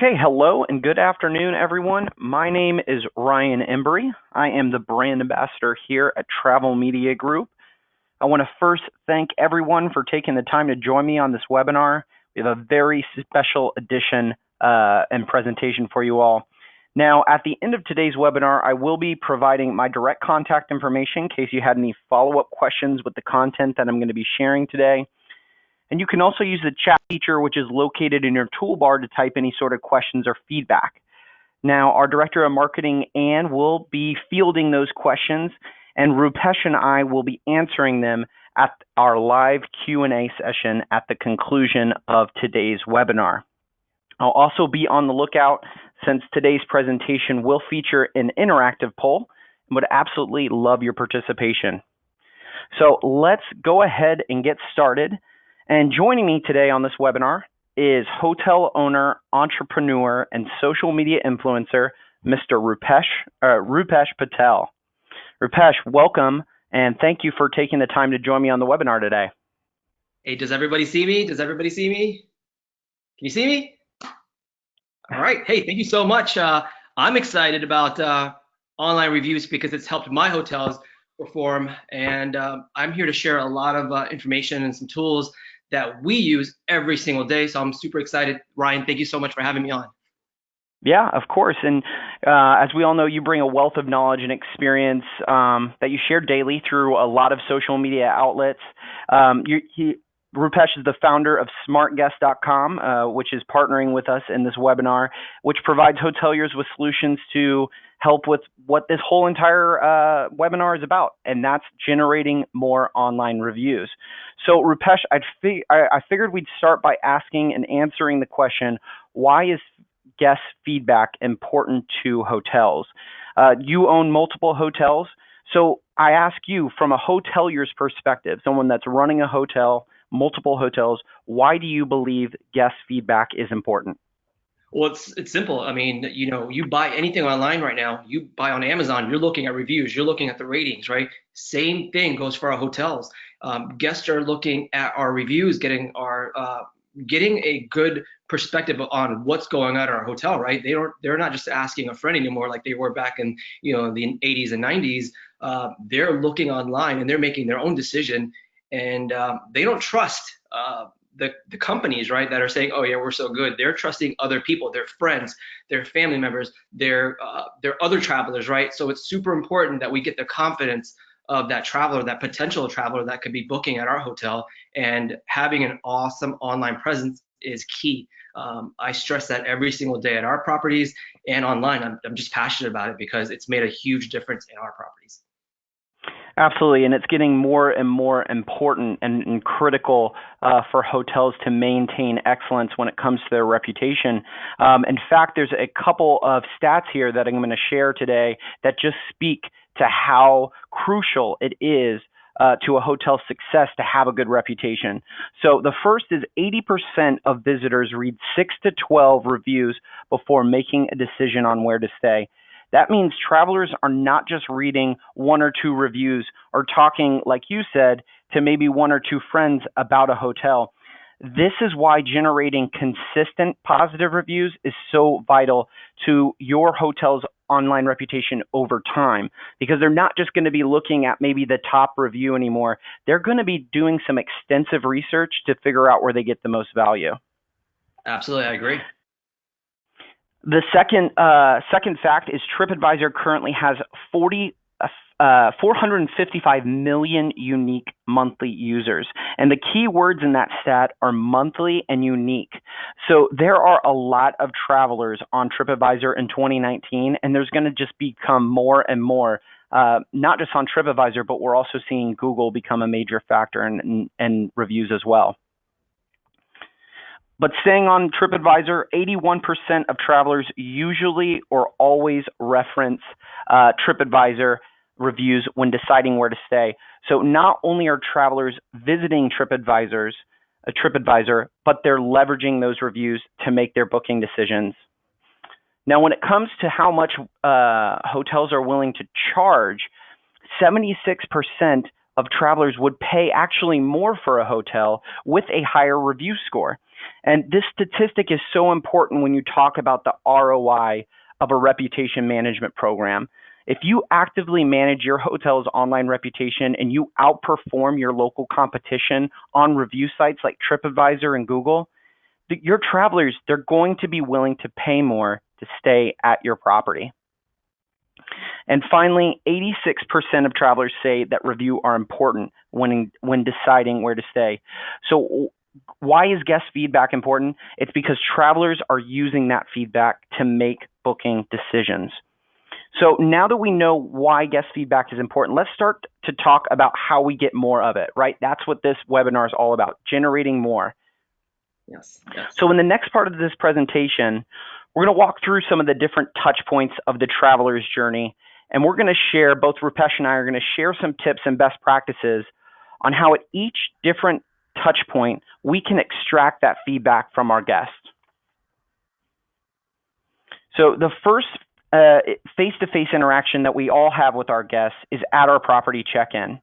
Okay, hello and good afternoon, everyone. My name is Ryan Embree. I am the brand ambassador here at Travel Media Group. I want to first thank everyone for taking the time to join me on this webinar. We have a very special edition and presentation for you all. Now, at the end of today's webinar, I will be providing my direct contact information in case you had any follow-up questions with the content that I'm going to be sharing today. And you can also use the chat feature, which is located in your toolbar, to type any sort of questions or feedback. Now, our Director of Marketing, Ann, will be fielding those questions, and Rupesh and I will be answering them at our live Q&A session at the conclusion of today's webinar. I'll also be on the lookout since today's presentation will feature an interactive poll and would absolutely love your participation. So let's go ahead and get started. And joining me today on this webinar is hotel owner, entrepreneur, and social media influencer, Mr. Rupesh Patel. Rupesh, welcome, and thank you for taking the time to join me on the webinar today. Hey, does everybody see me? Does everybody see me? Can you see me? All right. Hey, thank you so much. I'm excited about online reviews because it's helped my hotels perform, and I'm here to share a lot of information and some tools that we use every single day. So I'm super excited. Ryan, thank you so much for having me on. Yeah, of course. And as we all know, you bring a wealth of knowledge and experience that you share daily through a lot of social media outlets. Rupesh is the founder of smartguest.com, which is partnering with us in this webinar, which provides hoteliers with solutions to help with what this whole entire webinar is about, and that's generating more online reviews. So Rupesh, I figured we'd start by asking and answering the question, why is guest feedback important to hotels? You own multiple hotels, so I ask you from a hotelier's perspective, someone that's running a hotel, multiple hotels, why do you believe guest feedback is important? Well, it's simple. I mean, you buy anything online right now, you buy on Amazon, you're looking at reviews, you're looking at the ratings, right? Same thing goes for our hotels. Guests are looking at our reviews, getting a good perspective on what's going on at our hotel, right? They're not just asking a friend anymore like they were back in the 80s and 90s. They're looking online and they're making their own decision, and they don't trust the companies, right, that are saying, oh yeah, we're so good. They're trusting other people, their friends, their family members, their other travelers, right? So it's super important that we get the confidence of that traveler, that potential traveler that could be booking at our hotel, and having an awesome online presence is key. I stress that every single day at our properties and online. I'm just passionate about it because it's made a huge difference in our properties. Absolutely, and it's getting more and more important and critical for hotels to maintain excellence when it comes to their reputation. In fact, there's a couple of stats here that I'm going to share today that just speak to how crucial it is to a hotel's success to have a good reputation. So the first is 80% of visitors read 6 to 12 reviews before making a decision on where to stay. That means travelers are not just reading 1 or 2 reviews or talking, like you said, to maybe 1 or 2 friends about a hotel. This is why generating consistent positive reviews is so vital to your hotel's online reputation over time, because they're not just going to be looking at maybe the top review anymore. They're going to be doing some extensive research to figure out where they get the most value. Absolutely, I agree. The second fact is TripAdvisor currently has 455 million unique monthly users. And the key words in that stat are monthly and unique. So there are a lot of travelers on TripAdvisor in 2019, and there's going to just become more and more, not just on TripAdvisor, but we're also seeing Google become a major factor in reviews as well. But staying on TripAdvisor, 81% of travelers usually or always reference TripAdvisor reviews when deciding where to stay. So not only are travelers visiting TripAdvisor, but they're leveraging those reviews to make their booking decisions. Now, when it comes to how much hotels are willing to charge, 76% of travelers would pay actually more for a hotel with a higher review score. And this statistic is so important when you talk about the ROI of a reputation management program. If you actively manage your hotel's online reputation and you outperform your local competition on review sites like TripAdvisor and Google, your travelers, they're going to be willing to pay more to stay at your property. And finally, 86% of travelers say that reviews are important when deciding where to stay. So why is guest feedback important? It's because travelers are using that feedback to make booking decisions. So now that we know why guest feedback is important, let's start to talk about how we get more of it, right? That's what this webinar is all about, generating more. Yes. So in the next part of this presentation, we're going to walk through some of the different touch points of the traveler's journey. And we're going to share, both Rupesh and I are going to share some tips and best practices on how at each different touch point, we can extract that feedback from our guests. So the first face-to-face interaction that we all have with our guests is at our property check-in.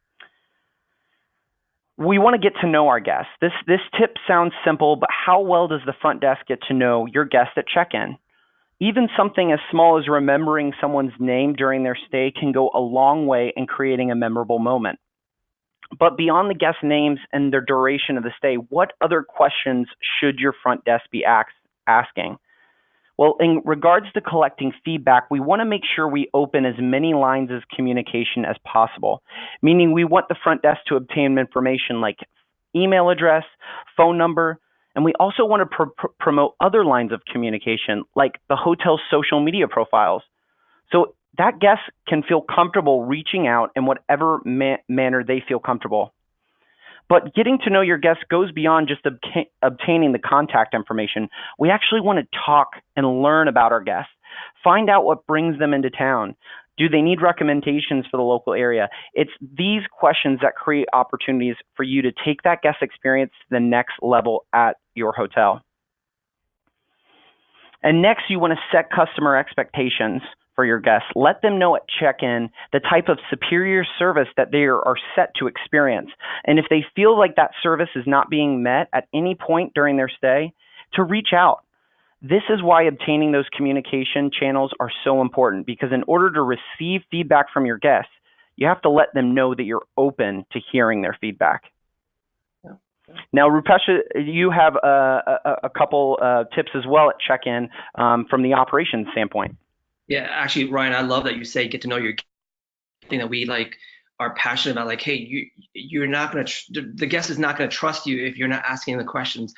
We want to get to know our guests. This tip sounds simple, but how well does the front desk get to know your guest at check-in? Even something as small as remembering someone's name during their stay can go a long way in creating a memorable moment. But beyond the guest names and their duration of the stay, what other questions should your front desk be asking? Well, in regards to collecting feedback, we want to make sure we open as many lines of communication as possible, meaning we want the front desk to obtain information like email address, phone number, and we also want to promote other lines of communication like the hotel's social media profiles. So that guest can feel comfortable reaching out in whatever manner they feel comfortable. But getting to know your guests goes beyond just obtaining the contact information. We actually want to talk and learn about our guests. Find out what brings them into town. Do they need recommendations for the local area? It's these questions that create opportunities for you to take that guest experience to the next level at your hotel. And next, you want to set customer expectations for your guests. Let them know at check-in the type of superior service that they are set to experience. And if they feel like that service is not being met at any point during their stay, to reach out. This is why obtaining those communication channels are so important, because in order to receive feedback from your guests, you have to let them know that you're open to hearing their feedback. Now, Rupesh, you have a couple tips as well at check-in from the operations standpoint. Yeah, actually, Ryan, I love that you say get to know your thing that we like are passionate about. Like, hey, you're not gonna the guest is not gonna trust you if you're not asking the questions.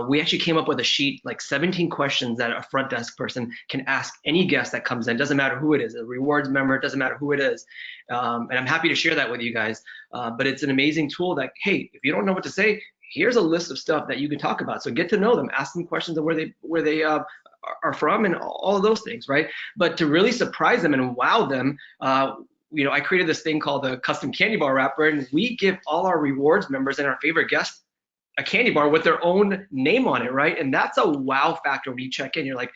We actually came up with a sheet, like 17 questions that a front desk person can ask any guest that comes in. Doesn't matter who it is, a rewards member, it doesn't matter who it is. And I'm happy to share that with you guys. But it's an amazing tool that, hey, if you don't know what to say, here's a list of stuff that you can talk about. So get to know them, ask them questions of where they are from and all of those things, right? But to really surprise them and wow them, I created this thing called the custom candy bar wrapper, and we give all our rewards members and our favorite guests a candy bar with their own name on it, right? And that's a wow factor when you check in. You're like,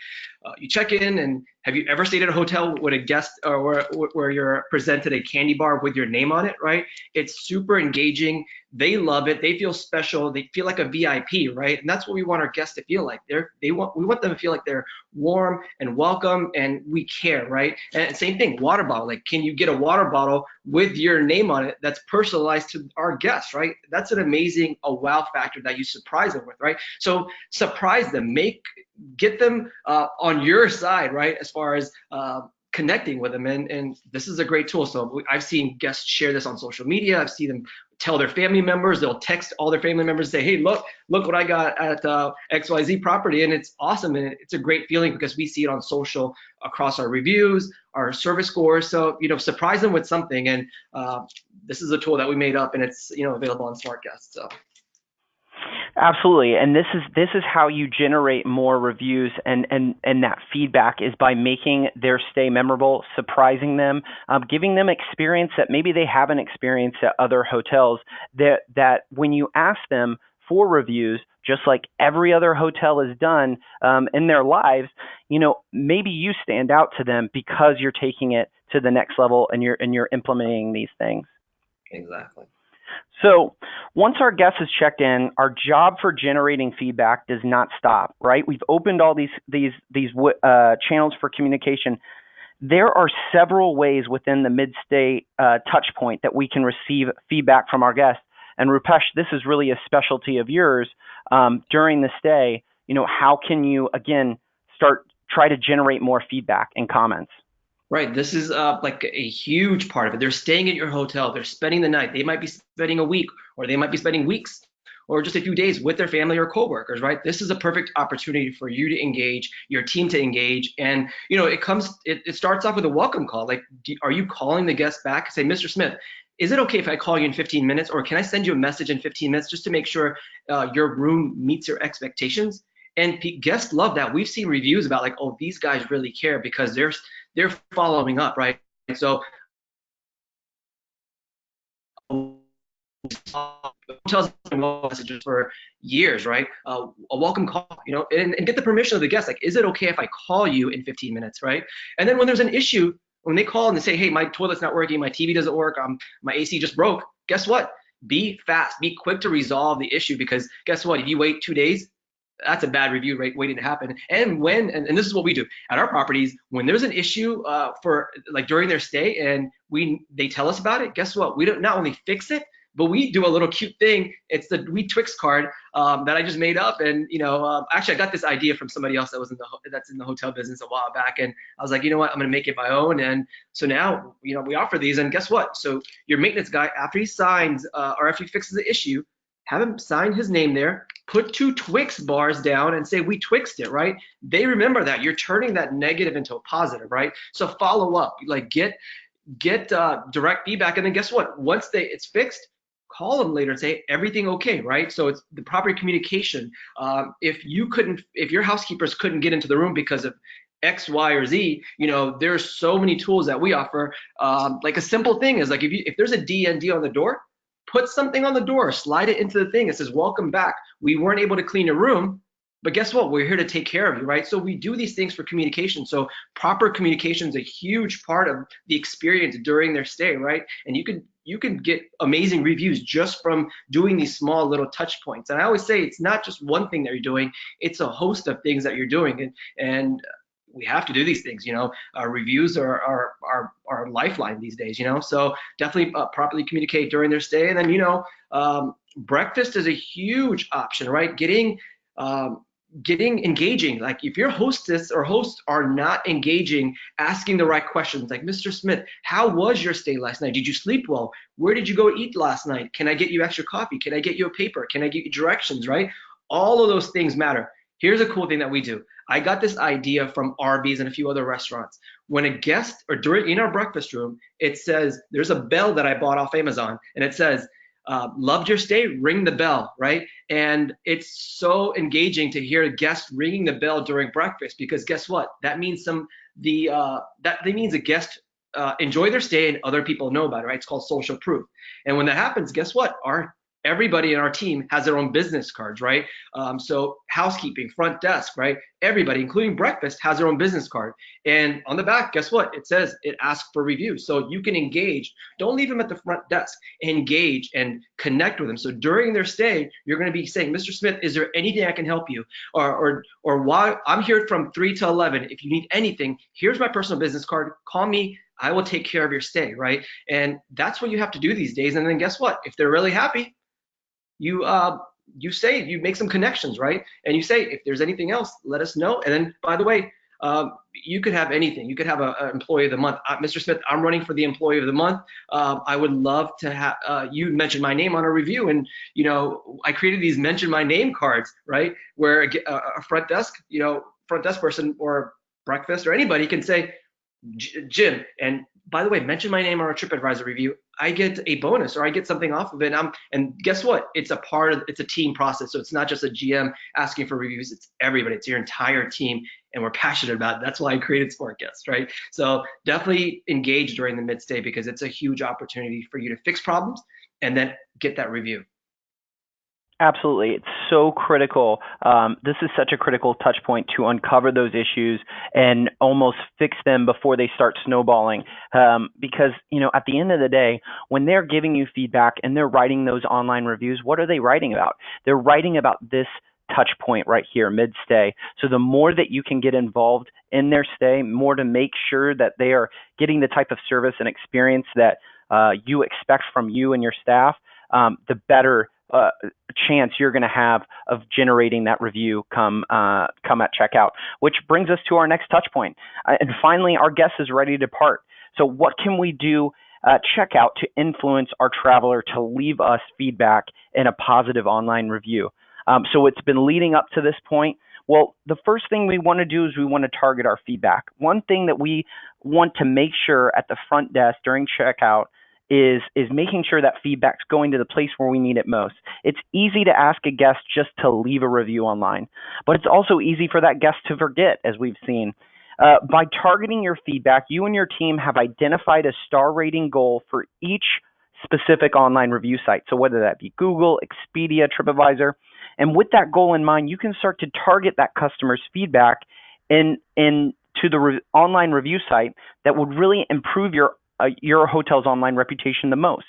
you check in, and have you ever stayed at a hotel with a guest or where you're presented a candy bar with your name on it, right? It's super engaging. They love it. They feel special. They feel like a VIP, right? And that's what we want our guests to feel like. We want them to feel like they're warm and welcome, and we care, right? And same thing, water bottle. Like, can you get a water bottle with your name on it that's personalized to our guests, right? That's an amazing, a wow factor that you surprise them with, right? So surprise them, get them on your side, right? As far as connecting with them, and this is a great tool. So I've seen guests share this on social media. I've seen them tell their family members. They'll text all their family members, say, hey, look what I got at XYZ property. And it's awesome. And it's a great feeling because we see it on social across our reviews, our service scores. So, surprise them with something. And this is a tool that we made up, and it's, available on SmartGuest. So. Absolutely, and this is how you generate more reviews and that feedback is by making their stay memorable, surprising them, giving them experience that maybe they haven't experienced at other hotels. That when you ask them for reviews, just like every other hotel has done in their lives, maybe you stand out to them because you're taking it to the next level and you're implementing these things. Exactly. So once our guest is checked in, our job for generating feedback does not stop, right? We've opened all these channels for communication. There are several ways within the mid-stay touch point that we can receive feedback from our guests. And Rupesh, this is really a specialty of yours. During the stay, how can you again try to generate more feedback and comments? Right. This is like a huge part of it. They're staying at your hotel. They're spending the night. They might be spending a week, or they might be spending weeks, or just a few days with their family or coworkers. Right. This is a perfect opportunity for you to engage, your team to engage, and it starts off with a welcome call. Like, are you calling the guest back? Say, Mr. Smith, is it okay if I call you in 15 minutes, or can I send you a message in 15 minutes just to make sure your room meets your expectations? And guests love that. We've seen reviews about like, oh, these guys really care because they're following up, right? So hotels messages for years, right? A welcome call, and get the permission of the guest. Like, is it okay if I call you in 15 minutes, right? And then when there's an issue, when they call and they say, hey, my toilet's not working, my TV doesn't work, my AC just broke, guess what? Be fast, be quick to resolve the issue, because guess what? If you wait 2 days, that's a bad review rate waiting to happen. And this is what we do at our properties, when there's an issue for like during their stay and they tell us about it, guess what? We don't not only fix it, but we do a little cute thing. It's the We Twix card that I just made up. And actually I got this idea from somebody else that's in the hotel business a while back, and I was like, you know what, I'm gonna make it my own. And so now we offer these, and guess what? So your maintenance guy, after he signs or after he fixes the issue, have him sign his name there, put 2 Twix bars down and say, we Twixed it, right? They remember that. You're turning that negative into a positive, right? So follow up, like get direct feedback. And then guess what? Once it's fixed, call them later and say, everything okay, right? So it's the proper communication. If your housekeepers couldn't get into the room because of X, Y, or Z, there's so many tools that we offer. Like a simple thing is like, if there's a DND on the door, put something on the door, slide it into the thing. It says, welcome back. We weren't able to clean your room, but guess what? We're here to take care of you, right? So we do these things for communication. So proper communication is a huge part of the experience during their stay, right? And you can get amazing reviews just from doing these small little touch points. And I always say it's not just one thing that you're doing, it's a host of things that you're doing. And we have to do these things, Our reviews are our lifeline these days, So definitely properly communicate during their stay. And then, breakfast is a huge option, right? Getting engaging. Like if your hostess or host are not engaging, asking the right questions, like, Mr. Smith, how was your stay last night? Did you sleep well? Where did you go eat last night? Can I get you extra coffee? Can I get you a paper? Can I get you directions, right? All of those things matter. Here's a cool thing that we do. I got this idea from Arby's and a few other restaurants. When a guest or in our breakfast room, it says, there's a bell that I bought off Amazon, and it says, loved your stay, ring the bell, right? And it's so engaging to hear a guest ringing the bell during breakfast, because guess what? That means that means a guest enjoy their stay and other people know about it, right? It's called social proof. And when that happens, guess what? Everybody in our team has their own business cards, right? So housekeeping, front desk, right? Everybody, including breakfast, has their own business card. And on the back, guess what? It asks for reviews. So you can engage. Don't leave them at the front desk. Engage and connect with them. So during their stay, you're going to be saying, Mr. Smith, is there anything I can help you? Or why I'm here from 3 to 11. If you need anything, here's my personal business card. Call me. I will take care of your stay, right? And that's what you have to do these days. And then guess what? If they're really happy, you make some connections, right? And you say, if there's anything else, let us know. And then, by the way, you could have anything. You could have an employee of the month. Mr. Smith, I'm running for the employee of the month. I would love to have you mention my name on a review. And I created these mention my name cards, right? Where a front desk person or breakfast or anybody can say, Jim, and by the way, mention my name on a TripAdvisor review. I get a bonus or I get something off of it. And guess what? It's a team process. So it's not just a GM asking for reviews. It's everybody. It's your entire team. And we're passionate about it. That's why I created Sport Guest, right? So definitely engage during the mid-stay, because it's a huge opportunity for you to fix problems and then get that review. Absolutely. It's so critical. This is such a critical touch point to uncover those issues and almost fix them before they start snowballing. Because, at the end of the day, when they're giving you feedback and they're writing those online reviews, what are they writing about? They're writing about this touch point right here, mid stay. So the more that you can get involved in their stay, more to make sure that they are getting the type of service and experience that you expect from you and your staff, the better chance you're going to have of generating that review come at checkout. Which brings us to our next touch point. And finally, our guest is ready to depart. So what can we do at checkout to influence our traveler to leave us feedback in a positive online review? So it's been leading up to this point. Well, the first thing we want to do is we want to target our feedback. One thing that we want to make sure at the front desk during checkout is making sure that feedback's going to the place where we need it most. It's easy to ask a guest just to leave a review online, but it's also easy for that guest to forget, as we've seen. By targeting your feedback, you and your team have identified a star rating goal for each specific online review site. So whether that be Google, Expedia, TripAdvisor, and with that goal in mind, you can start to target that customer's feedback to the online review site that would really improve your hotel's online reputation the most.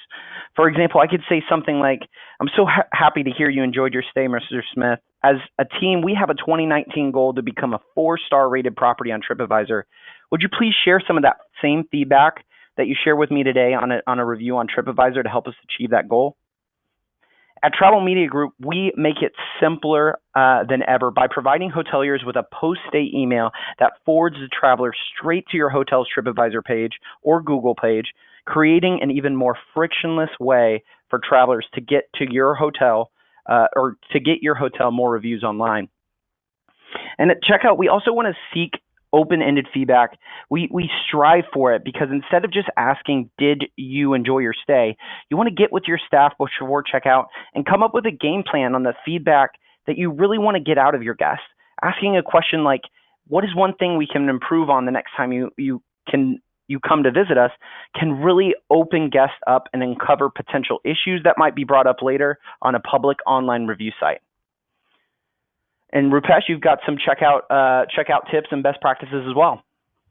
For example, I could say something like, I'm so happy to hear you enjoyed your stay, Mr. Smith. As a team, we have a 2019 goal to become a 4-star rated property on TripAdvisor. Would you please share some of that same feedback that you share with me today on a review on TripAdvisor to help us achieve that goal? At Travel Media Group, we make it simpler than ever by providing hoteliers with a post-stay email that forwards the traveler straight to your hotel's TripAdvisor page or Google page, creating an even more frictionless way for travelers to get to your hotel or to get your hotel more reviews online. And at checkout, we also want to seek open-ended feedback. We strive for it because instead of just asking, did you enjoy your stay, you want to get with your staff before checkout and come up with a game plan on the feedback that you really want to get out of your guests. Asking a question like, what is one thing we can improve on the next time you come to visit us can really open guests up and uncover potential issues that might be brought up later on a public online review site. And Rupesh, you've got some checkout tips and best practices as well.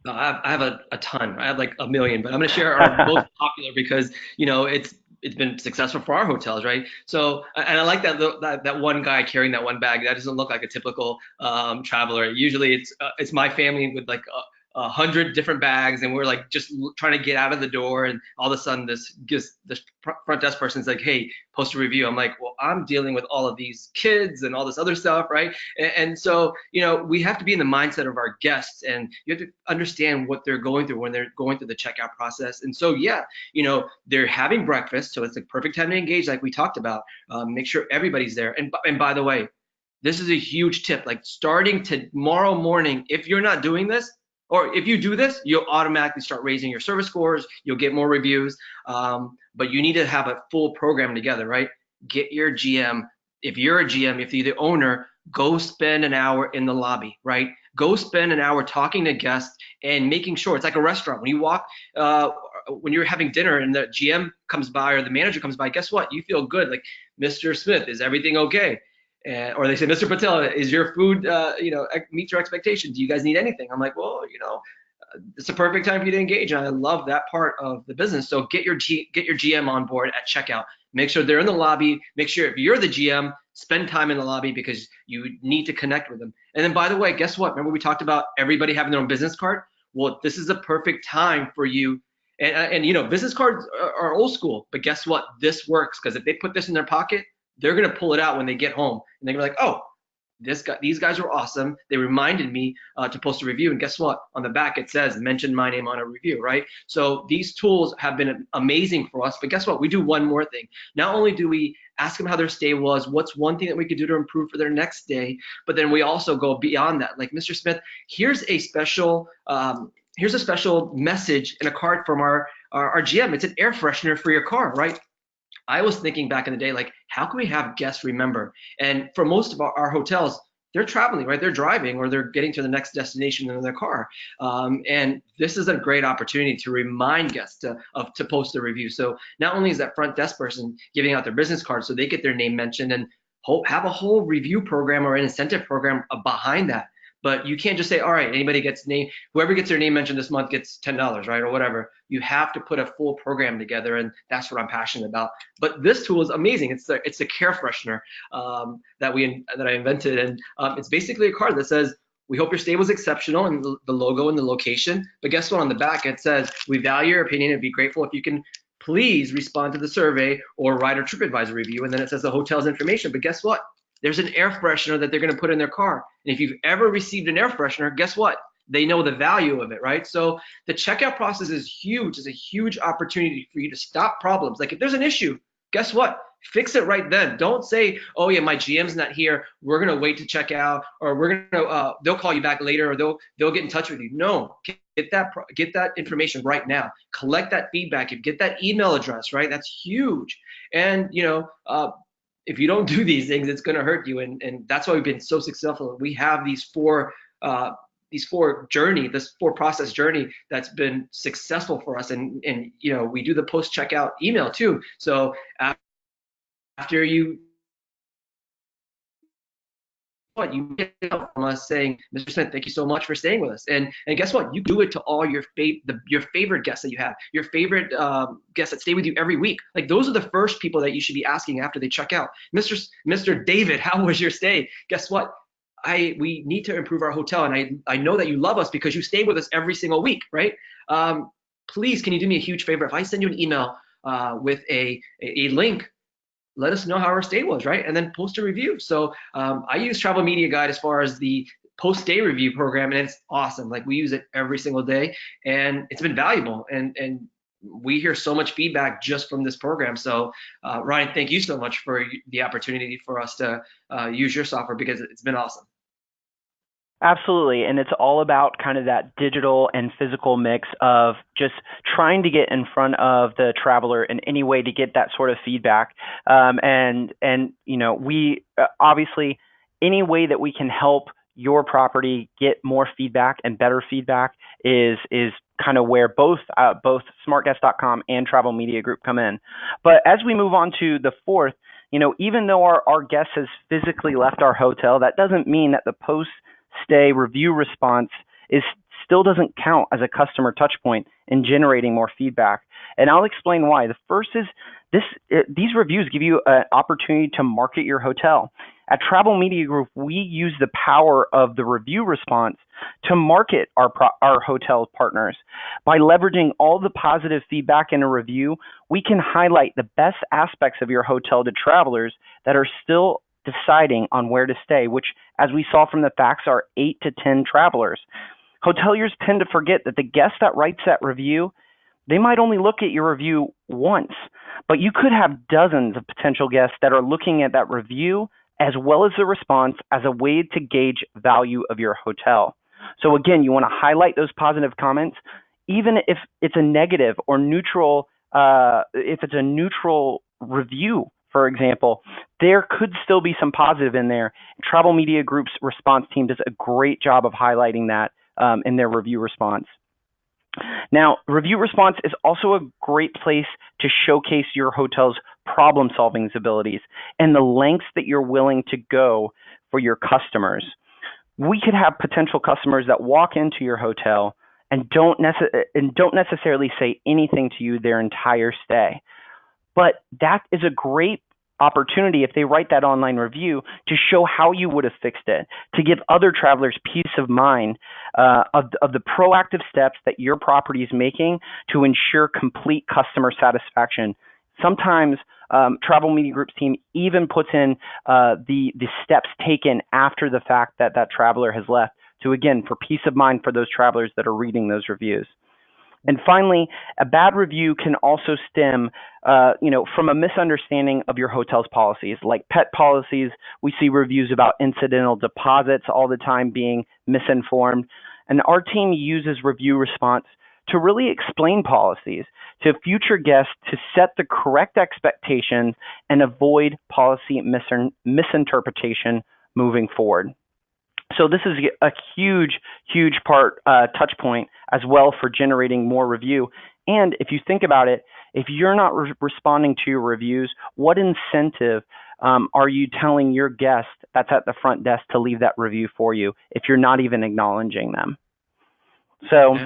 I have a ton. I have like a million, but I'm going to share our most popular because it's been successful for our hotels, right? So, and I like that one guy carrying that one bag. That doesn't look like a typical traveler. Usually, it's my family with like 100 different bags, and we're like just trying to get out of the door, and all of a sudden this front desk person's like, hey, post a review. I'm like, well, I'm dealing with all of these kids and all this other stuff, right? And so we have to be in the mindset of our guests, and you have to understand what they're going through when they're going through the checkout process. And so they're having breakfast, so it's the perfect time to engage, like we talked about. Make sure everybody's there. And by the way, this is a huge tip. Like starting tomorrow morning, if you're not doing this, or if you do this, you'll automatically start raising your service scores. You'll get more reviews. But you need to have a full program together, right? Get your GM. If you're a GM, if you're the owner, go spend an hour in the lobby, right? Go spend an hour talking to guests and making sure it's like a restaurant. When you walk, when you're having dinner and the GM comes by or the manager comes by, guess what? You feel good. Like, Mr. Smith, is everything okay? Or they say, Mr. Patel, is your food, meet your expectations? Do you guys need anything? I'm like, well, it's a perfect time for you to engage. And I love that part of the business. So get your GM on board at checkout. Make sure they're in the lobby. Make sure if you're the GM, spend time in the lobby because you need to connect with them. And then, by the way, guess what? Remember we talked about everybody having their own business card? Well, this is a perfect time for you. And business cards are old school, but guess what? This works because if they put this in their pocket, they're going to pull it out when they get home. And they're like, oh, these guys were awesome. They reminded me to post a review. And guess what? On the back, it says, mention my name on a review, right? So these tools have been amazing for us. But guess what? We do one more thing. Not only do we ask them how their stay was, what's one thing that we could do to improve for their next day, but then we also go beyond that. Like, Mr. Smith, here's a special message in a card from our GM. It's an air freshener for your car, right? I was thinking back in the day, like, how can we have guests remember? And for most of our hotels, they're traveling, right? They're driving or they're getting to the next destination in their car. And this is a great opportunity to remind guests to post a review. So not only is that front desk person giving out their business cards so they get their name mentioned, and have a whole review program or an incentive program behind that. But you can't just say, all right, anybody gets name, whoever gets their name mentioned this month gets $10, right, or whatever. You have to put a full program together, and that's what I'm passionate about. But this tool is amazing. It's the care freshener that I invented, and it's basically a card that says, we hope your stay was exceptional, and the logo and the location. But guess what? On the back it says, we value your opinion and be grateful if you can please respond to the survey or write a TripAdvisor review. And then it says the hotel's information. But guess what? There's an air freshener that they're going to put in their car. And if you've ever received an air freshener, guess what? They know the value of it, right? So the checkout process is huge. It's a huge opportunity for you to stop problems. Like if there's an issue, guess what? Fix it right then. Don't say, oh yeah, my GM's not here, we're going to wait to check out, or we're going to they'll call you back later, or they'll get in touch with you. No, get that information right now. Collect that feedback. Get that email address, right? That's huge. And if you don't do these things, it's going to hurt you. And that's why we've been so successful. We have these four process journey that's been successful for us. And we do the post checkout email too. So after you get out from us saying, Mr. Smith, thank you so much for staying with us. And guess what? You do it to all your favorite guests that you have, your favorite guests that stay with you every week. Like those are the first people that you should be asking after they check out. Mr. David, how was your stay? Guess what? We need to improve our hotel, and I know that you love us because you stay with us every single week, right? Please, can you do me a huge favor? If I send you an email with a link, let us know how our stay was, right? And then post a review. So I use Travel Media Guide as far as the post-stay review program, and it's awesome. Like we use it every single day, and it's been valuable. And we hear so much feedback just from this program. So Ryan, thank you so much for the opportunity for us to use your software, because it's been awesome. Absolutely. And it's all about kind of that digital and physical mix of just trying to get in front of the traveler in any way to get that sort of feedback. We obviously, any way that we can help your property get more feedback and better feedback is kind of where both smartguest.com and Travel Media Group come in. But as we move on to the fourth, even though our guest has physically left our hotel, that doesn't mean that the post-stay review response still doesn't count as a customer touch point in generating more feedback. And I'll explain why. The first is these reviews give you an opportunity to market your hotel. At Travel Media Group, we use the power of the review response to market our hotel partners. By leveraging all the positive feedback in a review, we can highlight the best aspects of your hotel to travelers that are still deciding on where to stay, which, as we saw from the facts, are 8 to 10 travelers. Hoteliers tend to forget that the guest that writes that review, they might only look at your review once, but you could have dozens of potential guests that are looking at that review as well as the response as a way to gauge value of your hotel. So again, you want to highlight those positive comments, even if it's a negative or neutral, if it's a neutral review, for example, there could still be some positive in there. Travel Media Group's response team does a great job of highlighting that in their review response. Now, review response is also a great place to showcase your hotel's problem-solving abilities and the lengths that you're willing to go for your customers. We could have potential customers that walk into your hotel and don't necessarily say anything to you their entire stay. But that is a great opportunity, if they write that online review, to show how you would have fixed it, to give other travelers peace of mind of the proactive steps that your property is making to ensure complete customer satisfaction. Sometimes Travel Media Group's team even puts in the steps taken after the fact that traveler has left, to, again, for peace of mind for those travelers that are reading those reviews. And finally, a bad review can also stem, from a misunderstanding of your hotel's policies. Like pet policies, we see reviews about incidental deposits all the time being misinformed. And our team uses review response to really explain policies to future guests to set the correct expectations and avoid policy misinterpretation moving forward. So this is a huge touch point as well for generating more review. And if you think about it, if you're not responding to your reviews, what incentive are you telling your guest that's at the front desk to leave that review for you if you're not even acknowledging them? So,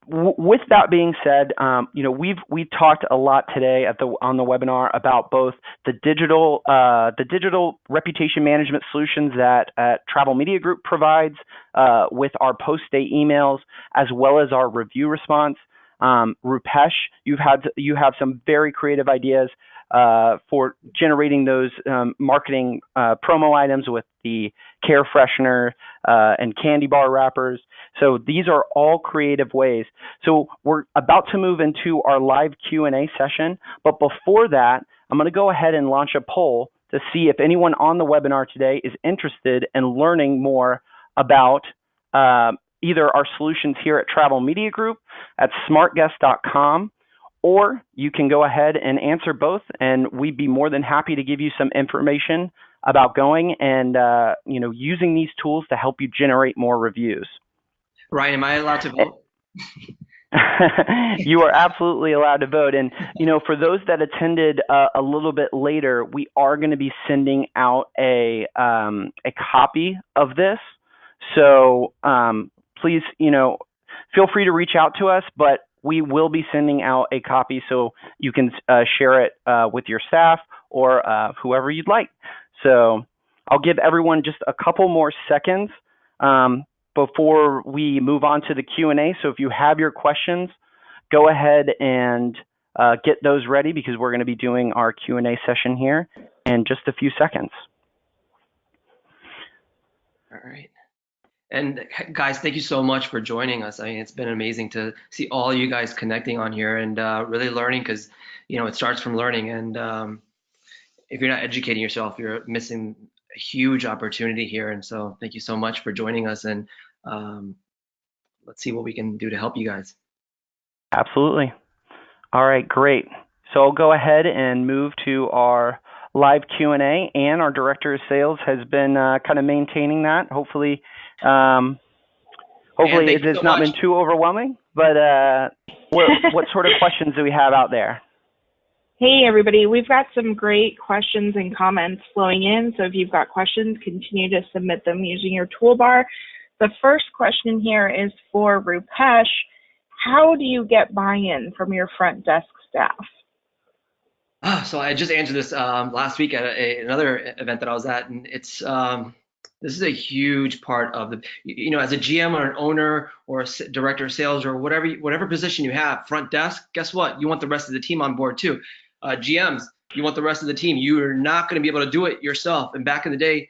with that being said, we've talked a lot today on the webinar about both the digital reputation management solutions that Travel Media Group provides with our post-stay emails, as well as our review response. Rupesh, you have some very creative ideas for generating those marketing promo items with the care freshener and candy bar wrappers. So these are all creative ways. So we're about to move into our live Q&A session, but before that, I'm going to go ahead and launch a poll to see if anyone on the webinar today is interested in learning more about either our solutions here at Travel Media Group at smartguest.com, or you can go ahead and answer both, and we'd be more than happy to give you some information about going and using these tools to help you generate more reviews. Ryan, am I allowed to vote? You are absolutely allowed to vote. And, for those that attended a little bit later, we are going to be sending out a copy of this. So please, feel free to reach out to us, but we will be sending out a copy so you can share it with your staff or whoever you'd like. So I'll give everyone just a couple more seconds before we move on to the Q&A. So if you have your questions, go ahead and get those ready, because we're going to be doing our Q&A session here in just a few seconds. All right. And guys, thank you so much for joining us. I mean, it's been amazing to see all you guys connecting on here and really learning, because, it starts from learning. And if you're not educating yourself, you're missing a huge opportunity here. And so thank you so much for joining us. And let's see what we can do to help you guys. Absolutely. All right, great. So I'll go ahead and move to our live Q&A, and our director of sales has been kind of maintaining that. Hopefully it has not been too overwhelming, but what sort of questions do we have out there? Hey, everybody. We've got some great questions and comments flowing in. So if you've got questions, continue to submit them using your toolbar. The first question here is for Rupesh. How do you get buy-in from your front desk staff? So I just answered this last week at another event that I was at, and it's this is a huge part of the, as a GM or an owner or a director of sales or whatever position you have, front desk, guess what? You want the rest of the team on board too. GMs, you want the rest of the team. You are not going to be able to do it yourself. And back in the day,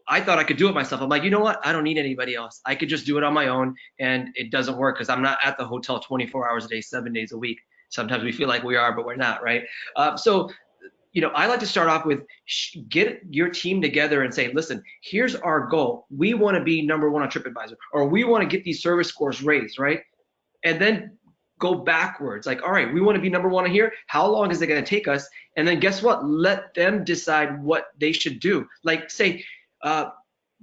I thought I could do it myself. I'm like, you know what? I don't need anybody else. I could just do it on my own, and it doesn't work because I'm not at the hotel 24 hours a day, 7 days a week. Sometimes we feel like we are, but we're not, right? So I like to start off with get your team together and say, listen, here's our goal. We want to be number one on TripAdvisor, or we want to get these service scores raised, right? And then go backwards. Like, all right, we want to be number one here. How long is it going to take us? And then guess what? Let them decide what they should do. Like, say,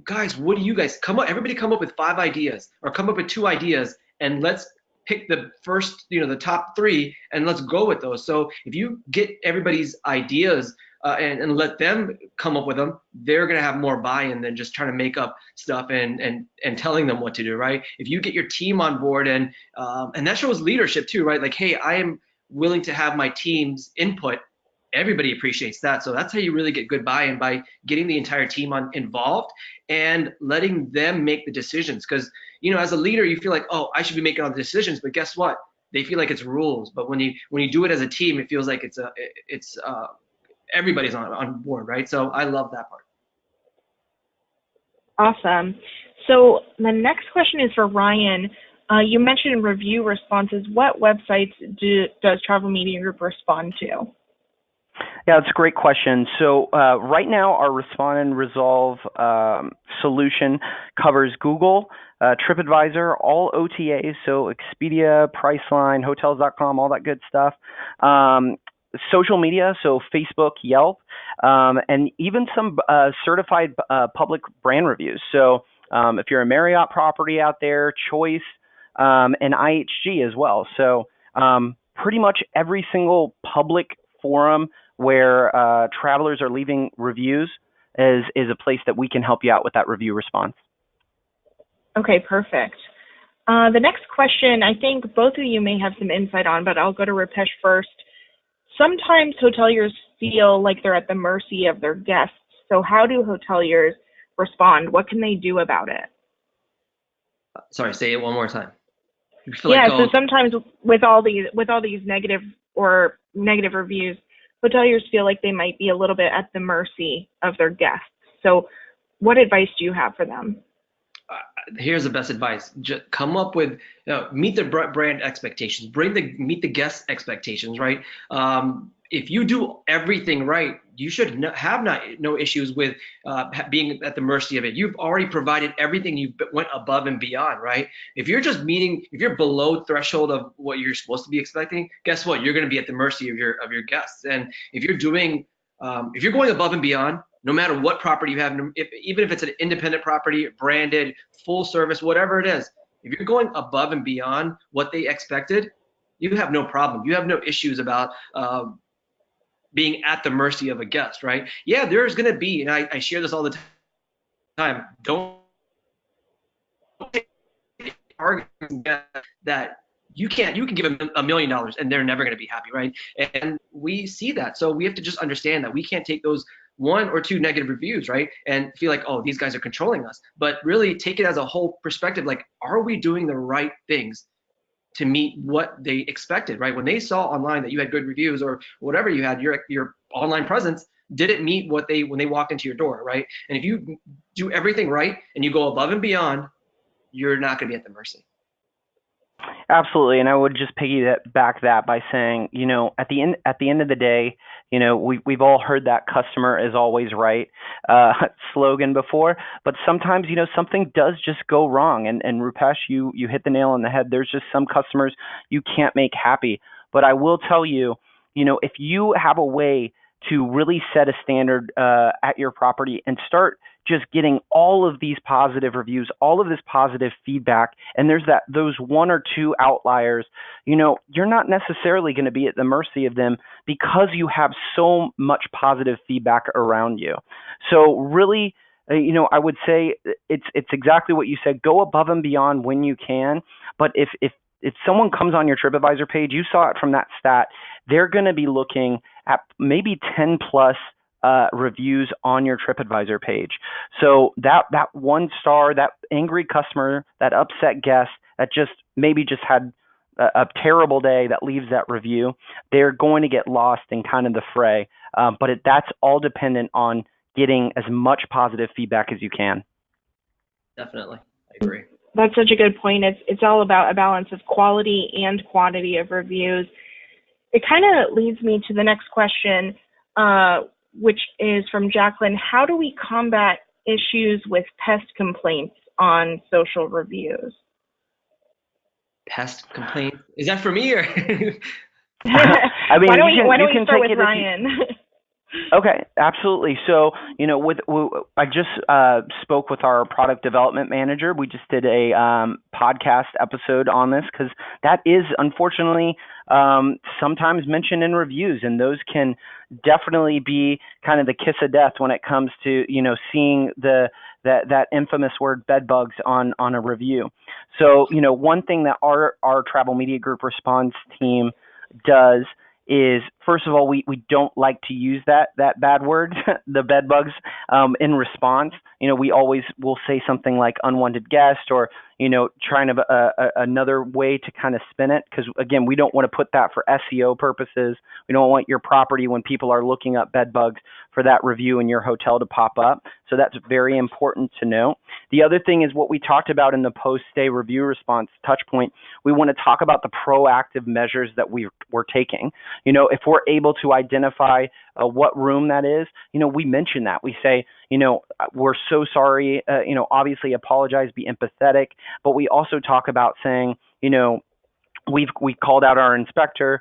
guys, what do you guys everybody come up with 5 ideas, or come up with 2 ideas, and let's pick the first, the top 3, and let's go with those. So if you get everybody's ideas and let them come up with them, they're going to have more buy-in than just trying to make up stuff and telling them what to do, right? If you get your team on board, and that shows leadership too, right? Like, hey, I am willing to have my team's input. Everybody appreciates that. So that's how you really get good buy-in, by getting the entire team involved and letting them make the decisions. Because, as a leader, you feel like, oh, I should be making all the decisions, but guess what? They feel like it's rules. But when you do it as a team, it feels like it's everybody's on board, right? So I love that part. Awesome. So the next question is for Ryan. You mentioned review responses. What websites does Travel Media Group respond to? Yeah, that's a great question. So right now, our Respond and Resolve solution covers Google, TripAdvisor, all OTAs, so Expedia, Priceline, Hotels.com, all that good stuff. Social media, so Facebook, Yelp, and even some certified public brand reviews. So if you're a Marriott property out there, Choice, and IHG as well. So pretty much every single public forum where travelers are leaving reviews is a place that we can help you out with that review response. Okay, perfect. The next question, I think both of you may have some insight on, but I'll go to Rupesh first. Sometimes hoteliers feel like they're at the mercy of their guests. So how do hoteliers respond? What can they do about it? Sorry, say it one more time. Yeah, so sometimes with all these negative reviews, hoteliers feel like they might be a little bit at the mercy of their guests. So what advice do you have for them? Here's the best advice. Just come up with, meet the brand expectations, meet the guest expectations, right? If you do everything right, you should have no issues with being at the mercy of it. You've already provided everything. You went above and beyond, right? If you're below threshold of what you're supposed to be expecting, guess what? You're going to be at the mercy of your guests. And if you're going above and beyond, no matter what property you have, even if it's an independent property, branded, full service, whatever it is, if you're going above and beyond what they expected, you have no problem. You have no issues about being at the mercy of a guest, right? Yeah, there's going to be, and I share this all the time, don't target that you can give them $1 million and they're never going to be happy, right? And we see that. So we have to just understand that we can't take those 1 or 2 negative reviews, right, and feel like, oh, these guys are controlling us. But really take it as a whole perspective, like, are we doing the right things to meet what they expected, right? When they saw online that you had good reviews or whatever you had, your online presence didn't meet when they walked into your door, right? And if you do everything right and you go above and beyond, you're not going to be at the mercy. Absolutely, and I would just piggyback that by saying, at the end of the day, we've all heard that customer is always right slogan before, but sometimes something does just go wrong, and Rupesh, you hit the nail on the head. There's just some customers you can't make happy, but I will tell you, if you have a way to really set a standard at your property and start just getting all of these positive reviews, all of this positive feedback, and there's those 1 or 2 outliers, you're not necessarily going to be at the mercy of them because you have so much positive feedback around you. So really, I would say it's exactly what you said. Go above and beyond when you can, but if someone comes on your TripAdvisor page, you saw it from that stat, they're going to be looking at maybe 10 plus reviews on your TripAdvisor page. So that 1 star, that angry customer, that upset guest that just had a terrible day that leaves that review, they're going to get lost in kind of the fray. But that's all dependent on getting as much positive feedback as you can. Definitely, I agree. That's such a good point. It's all about a balance of quality and quantity of reviews. It kind of leads me to the next question, which is from Jacqueline. How do we combat issues with pest complaints on social reviews? Pest complaints? Is that for me or? I mean, why don't we start with Ryan? Okay, absolutely. So, I just spoke with our product development manager. We just did a podcast episode on this because that is unfortunately sometimes mentioned in reviews, and those can definitely be kind of the kiss of death when it comes to seeing that infamous word bed bugs on a review. So, one thing that our travel media group response team does is, first of all, we don't like to use that bad word, the bed bugs, in response. We always will say something like unwanted guest or, trying to another way to kind of spin it. Because again, we don't want to put that for SEO purposes. We don't want your property, when people are looking up bed bugs, for that review in your hotel to pop up. So that's very important to know. The other thing is what we talked about in the post-stay review response touchpoint. We want to talk about the proactive measures that we're taking. If we're able to identify what room that is, we mention that. We say, we're so sorry, obviously apologize, be empathetic, but we also talk about saying, we called out our inspector,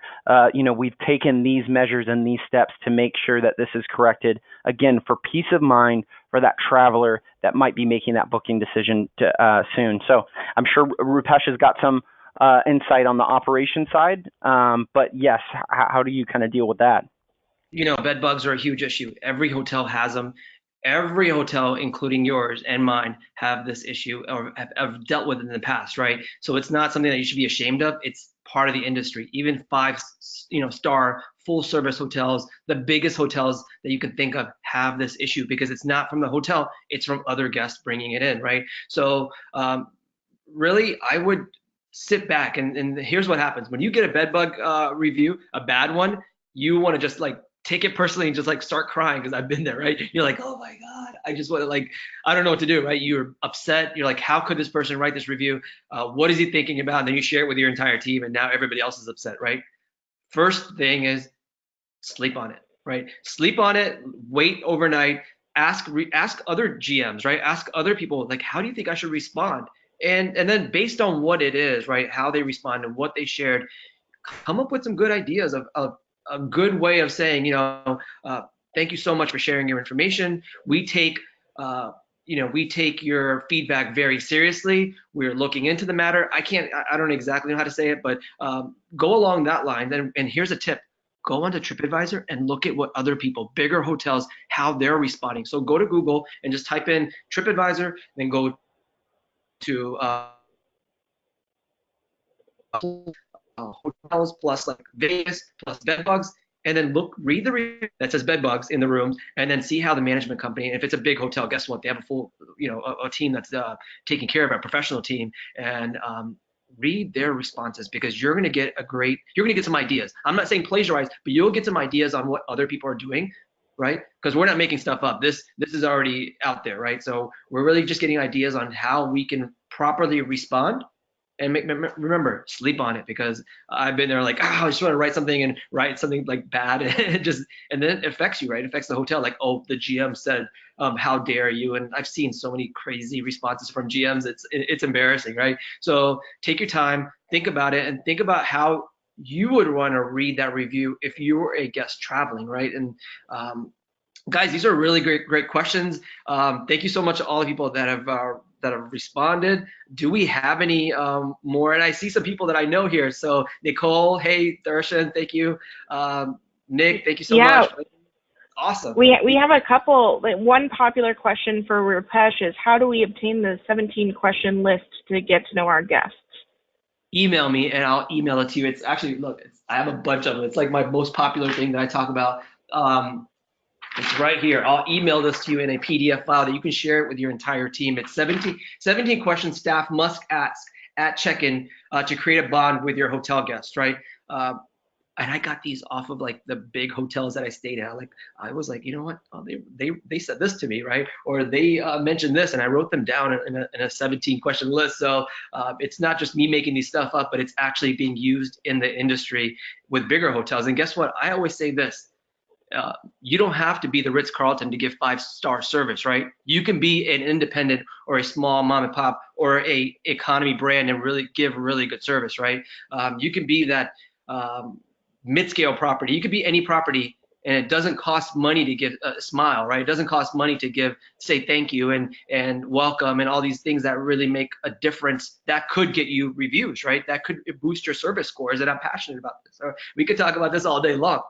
we've taken these measures and these steps to make sure that this is corrected, again, for peace of mind for that traveler that might be making that booking decision soon. So I'm sure Rupesh has got some insight on the operation side, but yes, how do you kind of deal with that? Bed bugs are a huge issue. Every hotel has them. Every hotel, including yours and mine, have this issue or have dealt with it in the past, right? So it's not something that you should be ashamed of. It's part of the industry. Even five, star full service hotels, the biggest hotels that you can think of, have this issue because it's not from the hotel, it's from other guests bringing it in, right? So really, I would sit back and here's what happens when you get a bed bug review, a bad one. You want to just like take it personally and just like start crying because I've been there, right? You're like, oh my God, I just want to like, I don't know what to do, right? You're upset. You're like, how could this person write this review? What is he thinking about? And then you share it with your entire team, and now everybody else is upset, right? First thing is sleep on it, right? Sleep on it, wait overnight, ask other GMs, right? Ask other people, like, how do you think I should respond? And then based on what it is, right, how they respond and what they shared, come up with some good ideas of a good way of saying, thank you so much for sharing your information. We take we take your feedback very seriously. We're looking into the matter. I don't exactly know how to say it, but go along that line. And here's a tip. Go onto TripAdvisor and look at what other people, bigger hotels, how they're responding. So go to Google and just type in TripAdvisor, then go to hotels plus like Vegas plus bed bugs, and then read the review that says bed bugs in the rooms, and then see how the management company. And if it's a big hotel, guess what? They have a full, a team that's taking care of it, a professional team, and read their responses because you're going to get some ideas. I'm not saying plagiarize, but you'll get some ideas on what other people are doing, right? Because we're not making stuff up. This is already out there, right? So we're really just getting ideas on how we can properly respond. And remember, sleep on it because I've been there like, I just want to write something like bad and then it affects you, right? It affects the hotel. Like, oh, the GM said, how dare you? And I've seen so many crazy responses from GMs. It's embarrassing, right? So take your time, think about it, and think about how you would want to read that review if you were a guest traveling, right? And guys, these are really great questions. Thank you so much to all the people that have responded. Do we have any more? And I see some people that I know here. So Nicole, hey, Darshan, thank you. Nick, thank you so much. Awesome. We have a couple. One popular question for Rupesh is, how do we obtain the 17 question list to get to know our guests? Email me and I'll email it to you. It's actually, look, I have a bunch of them. It's like my most popular thing that I talk about. It's right here. I'll email this to you in a PDF file that you can share it with your entire team. It's 17 questions staff must ask at check-in to create a bond with your hotel guests, right? And I got these off of like the big hotels that I stayed at. Like I was like, you know what? Oh, they said this to me, right? Or they mentioned this, and I wrote them down in a 17 question list. So it's not just me making these stuff up, but it's actually being used in the industry with bigger hotels. And guess what? I always say this. You don't have to be the Ritz-Carlton to give 5-star service, right? You can be an independent or a small mom and pop or a economy brand and really give really good service, right? You can be that mid-scale property. You could be any property, and it doesn't cost money to give a smile, right? It doesn't cost money to say thank you and welcome and all these things that really make a difference. That could get you reviews, right? That could boost your service scores, and I'm passionate about this. So we could talk about this all day long.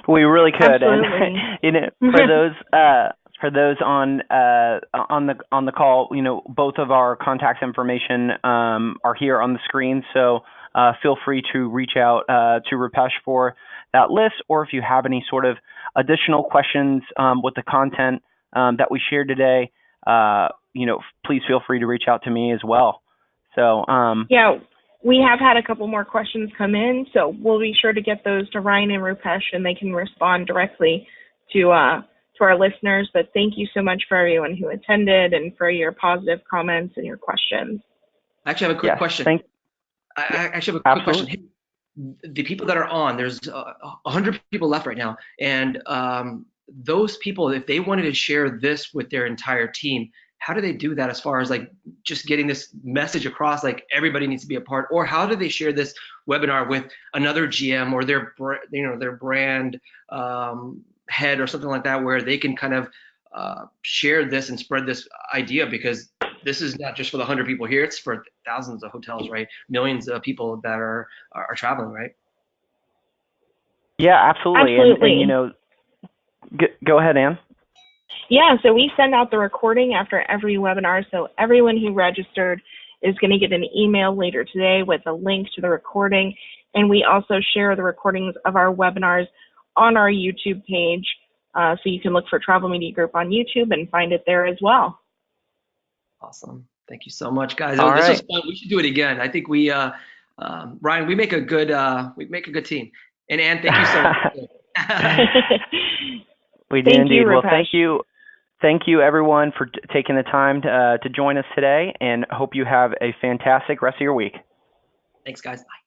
We really could. Absolutely. And for those on the call, both of our contact information are here on the screen. So feel free to reach out to Rupesh for that list, or if you have any sort of additional questions with the content that we shared today, please feel free to reach out to me as well. So yeah. We have had a couple more questions come in, so we'll be sure to get those to Ryan and Rupesh, and they can respond directly to our listeners. But thank you so much for everyone who attended and for your positive comments and your questions. I actually have a quick question. I actually have a quick question. The people that are on, there's 100 people left right now, and those people, if they wanted to share this with their entire team, how do they do that as far as like just getting this message across, like everybody needs to be a part, or how do they share this webinar with another GM or their brand head or something like that, where they can kind of share this and spread this idea? Because this is not just for the 100 people here, it's for thousands of hotels, right? Millions of people that are traveling, right? Yeah, absolutely. And you Absolutely. know, go ahead, Ann. Yeah, so we send out the recording after every webinar. So everyone who registered is going to get an email later today with a link to the recording. And we also share the recordings of our webinars on our YouTube page. So you can look for Travel Media Group on YouTube and find it there as well. Awesome. Thank you so much, guys. All This was right. fun. We should do it again. I think Ryan, we make a good team. And Ann, thank you so much. We do Thank you, indeed. Well, Rupesh. thank you everyone for taking the time to join us today, and hope you have a fantastic rest of your week. Thanks, guys. Bye.